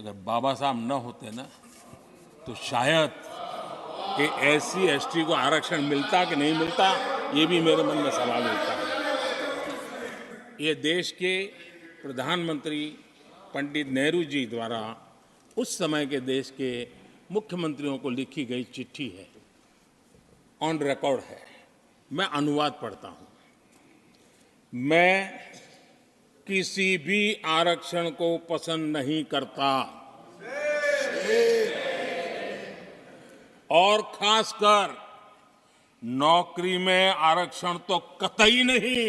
अगर बाबा साहब न होते ना तो शायद कि एससी एसटी को आरक्षण मिलता कि नहीं मिलता, ये भी मेरे मन में सवाल उठता है। ये देश के प्रधानमंत्री पंडित नेहरू जी द्वारा उस समय के देश के मुख्यमंत्रियों को लिखी गई चिट्ठी है, ऑन रिकॉर्ड है। मैं अनुवाद पढ़ता हूं। मैं किसी भी आरक्षण को पसंद नहीं करता और खासकर नौकरी में आरक्षण तो कतई नहीं।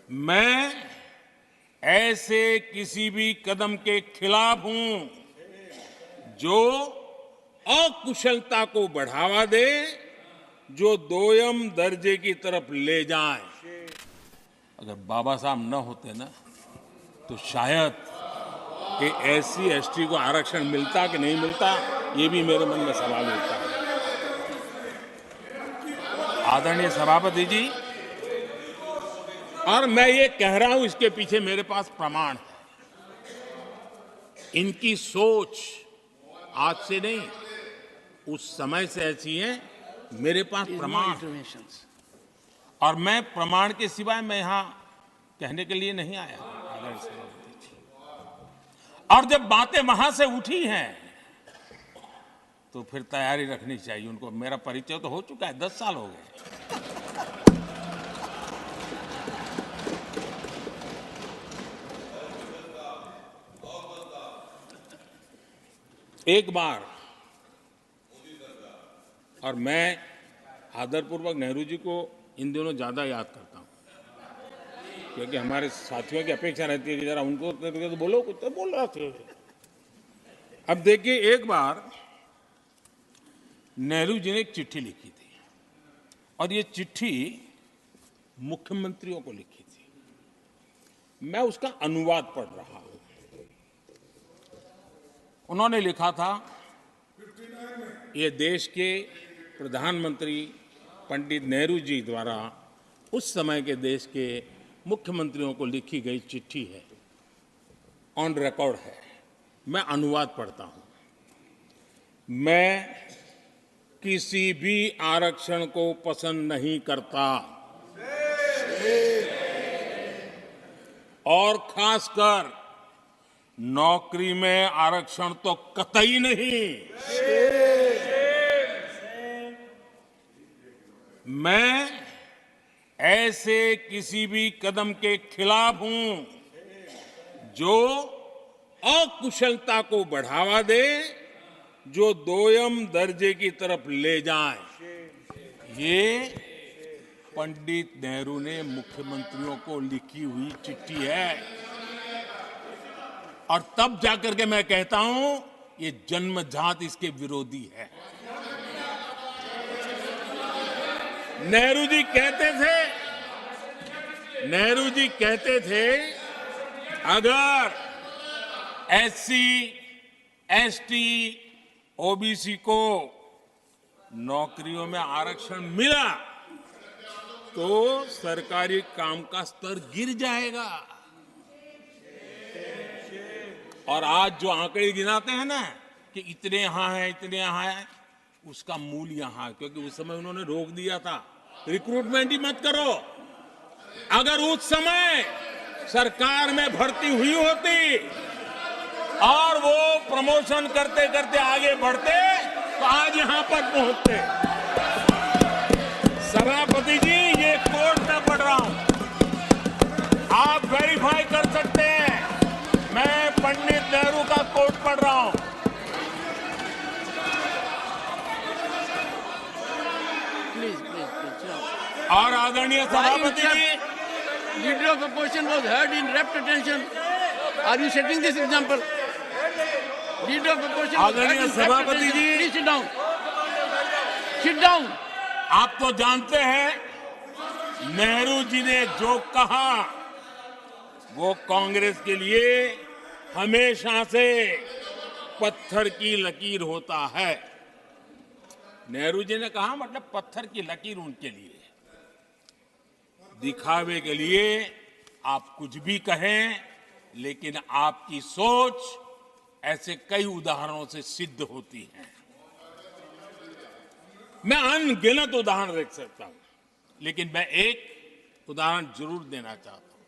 मैं ऐसे किसी भी कदम के खिलाफ हूं जो अकुशलता को बढ़ावा दे, जो दोयम दर्जे की तरफ ले जाए। अगर बाबा साहब न होते ना तो शायद कि एससी एसटी को आरक्षण मिलता कि नहीं मिलता, ये भी मेरे मन में सवाल उठता है। आदरणीय सभापति जी, और मैं ये कह रहा हूं, इसके पीछे मेरे पास प्रमाण है। इनकी सोच आज से नहीं, उस समय से ऐसी है। मेरे पास प्रमाण, और मैं प्रमाण के सिवाय मैं यहां कहने के लिए नहीं आया। और जब बातें वहां से उठी हैं तो फिर तैयारी रखनी चाहिए उनको। मेरा परिचय तो हो चुका है, 10 साल हो गए। एक बार, और मैं आदरपूर्वक नेहरू जी को इन दिनों ज्यादा याद करता हूं, क्योंकि हमारे साथियों की अपेक्षा रहती है कि जरा उनको तो बोलो, कुछ तो बोल रहा थे। अब देखिए, एक बार नेहरू जी ने एक चिट्ठी लिखी थी, और ये चिट्ठी मुख्यमंत्रियों को लिखी थी। मैं उसका अनुवाद पढ़ रहा हूं। उन्होंने लिखा था, ये देश के प्रधानमंत्री पंडित नेहरू जी द्वारा उस समय के देश के मुख्यमंत्रियों को लिखी गई चिट्ठी है, ऑन रिकॉर्ड है। मैं अनुवाद पढ़ता हूं। मैं किसी भी आरक्षण को पसंद नहीं करता और खासकर नौकरी में आरक्षण तो कतई नहीं। मैं ऐसे किसी भी कदम के खिलाफ हूं जो अकुशलता को बढ़ावा दे, जो दोयम दर्जे की तरफ ले जाए। ये पंडित नेहरू ने मुख्यमंत्रियों को लिखी हुई चिट्ठी है। और तब जाकर के मैं कहता हूं, ये जन्मजात इसके विरोधी है। नेहरू जी कहते थे, अगर एससी एसटी ओबीसी को नौकरियों में आरक्षण मिला तो सरकारी काम का स्तर गिर जाएगा। और आज जो आंकड़े गिनाते हैं ना कि इतने यहां हैं, इतने यहां हैं, उसका मूल यहां है, क्योंकि उस समय उन्होंने रोक दिया था, रिक्रूटमेंट ही मत करो। अगर उस समय सरकार में भर्ती हुई होती और वो प्रमोशन करते करते आगे बढ़ते तो आज यहां पर पहुंचते। सभापति जी, ये कोर्ट में पढ़ रहा हूं, आप वेरीफाई कर सकते हैं। मैं पंडित नेहरू का कोट पढ़ रहा हूं। और आदरणीय सभापति जी, leader of opposition was heard in rapt attention. Are you setting this example? Leader of opposition. आदरणीय सभापति जी, please sit down. Sit down. आप तो जानते हैं नेहरू जी ने जो कहा वो कांग्रेस के लिए हमेशा से पत्थर की लकीर होता है। नेहरू जी ने कहा, मतलब पत्थर की लकीर उनके लिए, दिखावे के लिए आप कुछ भी कहें, लेकिन आपकी सोच ऐसे कई उदाहरणों से सिद्ध होती है। मैं अनगिनत उदाहरण रख सकता हूं, लेकिन मैं एक उदाहरण जरूर देना चाहता हूं,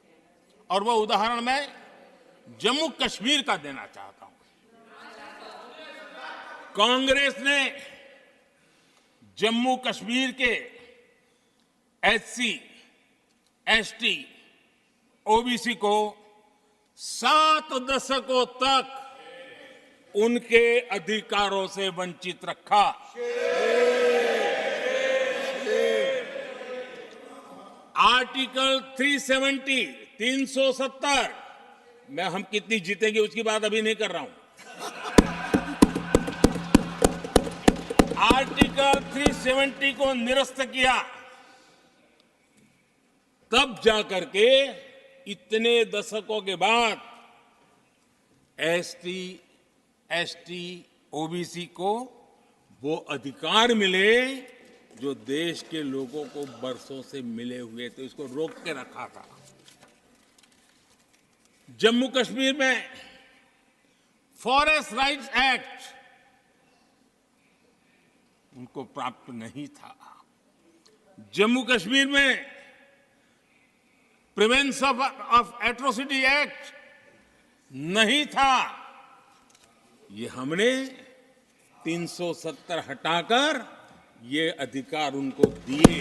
और वह उदाहरण मैं जम्मू कश्मीर का देना चाहता हूं। कांग्रेस ने जम्मू कश्मीर के एससी, एसटी, ओबीसी को 7 दशकों तक उनके अधिकारों से वंचित रखा। आर्टिकल 370 मैं हम कितनी जीतेंगे उसकी बात अभी नहीं कर रहा हूं। आर्टिकल 370 को निरस्त किया, तब जाकर के इतने दशकों के बाद एसटी, एसटी, ओबीसी को वो अधिकार मिले जो देश के लोगों को बरसों से मिले हुए थे। उसको रोक के रखा था। जम्मू कश्मीर में फॉरेस्ट राइट्स एक्ट उनको प्राप्त नहीं था। जम्मू कश्मीर में प्रिवेंशन ऑफ एट्रोसिटी एक्ट नहीं था। ये हमने 370 हटाकर ये अधिकार उनको दिए।